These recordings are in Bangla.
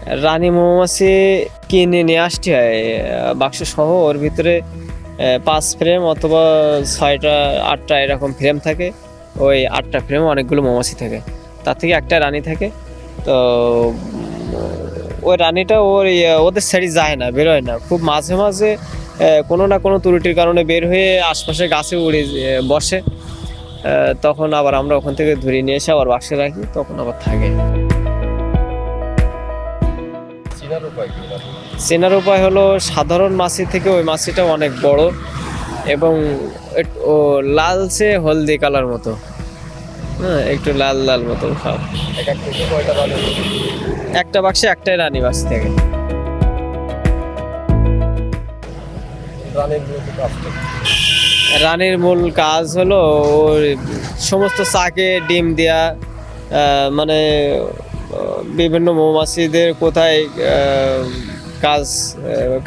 রানী মৌমাছি কিনে নিয়ে আসতে হয় বাক্স সহ। ওর ভিতরে 5 ফ্রেম অথবা 6টা 8টা এরকম ফ্রেম থাকে। ওই 8টা ফ্রেমে অনেকগুলো মৌমাছি থাকে, তার থেকে একটা রানী থাকে। তো ওই রানীটা ওদের সাইডে যায় না, বেরোয় না। খুব মাঝে মাঝে কোনো না কোনো ত্রুটির কারণে বের হয়ে আশপাশে গাছে উড়ে বসে। তখন আবার আমরা ওখান থেকে ধরে নিয়ে এসে আবার বাক্সে রাখি, তখন আবার থাকে। চেনার উপায় হলো সাধারণ মাছি থেকে ওই মাছিটা অনেক বড় এবং ও লালচে হলদি কালার মতো, হ্যাঁ, একটু লাল লাল মতো ভাব। একটা বাক্সে একটাই রানী মাছি থাকে। রানীর মূল কাজ হলো ওর সমস্ত চাকে ডিম দেয়া, মানে বিভিন্ন মৌমাছিদের কোথায়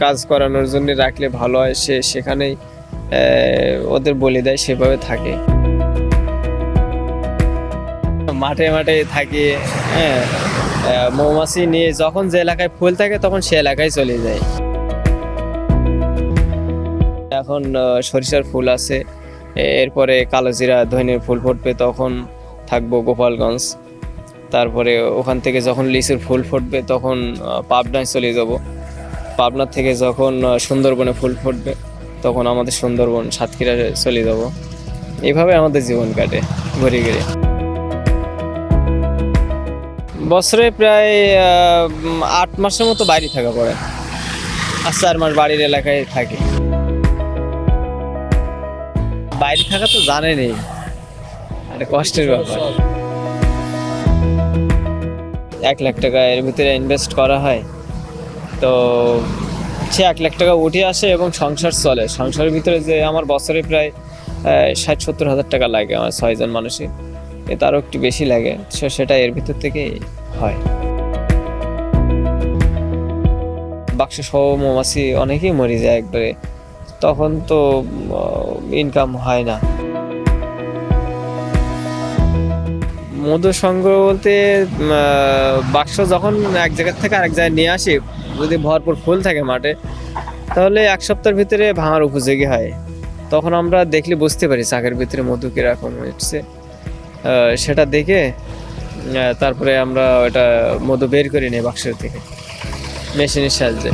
কাজ করানোর জন্য রাখলে ভালো হয় সেখানেই ওদের বলে দেয়, সেভাবে থাকে। মাঠে মাঠে থাকি, হ্যাঁ, মৌমাছি নিয়ে যখন যে এলাকায় ফুল থাকে তখন সে এলাকায় চলে যায়। এখন সরিষার ফুল আছে, এরপরে কালোজিরা ধনিয়ার ফুল ফুটবে, তখন থাকবো গোপালগঞ্জ। তারপরে ওখান থেকে যখন লিচুর ফুল ফুটবে তখন পাবনায় চলে যাব। পাবনার থেকে যখন সুন্দরবনে ফুল ফুটবে তখন আমাদের সুন্দরবন সাতক্ষীরা চলে যাব। এইভাবে আমাদের জীবন কাটে ঘুরে ঘুরে। বছরে প্রায় 8 মাসের মতো বাইরে থাকা পড়ে, আর 4 মাস বাড়ির এলাকায় থাকি। বাইরে থাকা তো জানেনই, একটা কষ্টের ব্যাপার। 1 লাখ টাকা এর ভিতরে ইনভেস্ট করা হয়, তো সে 1 লাখ টাকা উঠে আসে এবং সংসার চলে। সংসারের ভিতরে যে আমার বছরে প্রায় 60-70 হাজার টাকা লাগে আমার 6 জন মানুষের, তারও একটু বেশি লাগে। সেটা এর ভিতর থেকেই হয়। বাক্স সহ মৌমাছি অনেকেই মরে যায় একবারে, তখন তো ইনকাম হয় না। মধু সংগ্রহ বলতে বাক্স যখন এক জায়গা থেকে আরেক জায়গায় নিয়ে আসি, যদি ভরপুর ফুল থাকে মাঠে, তাহলে 1 সপ্তাহের ভিতরে ভাঙার উপযোগী হয়। তখন আমরা দেখলে বুঝতে পারি চাকের ভিতরে মধু কীরকম হচ্ছে। সেটা দেখে তারপরে আমরা ওটা মধু বের করে নিই বাক্সের থেকে মেশিনের সাহায্যে।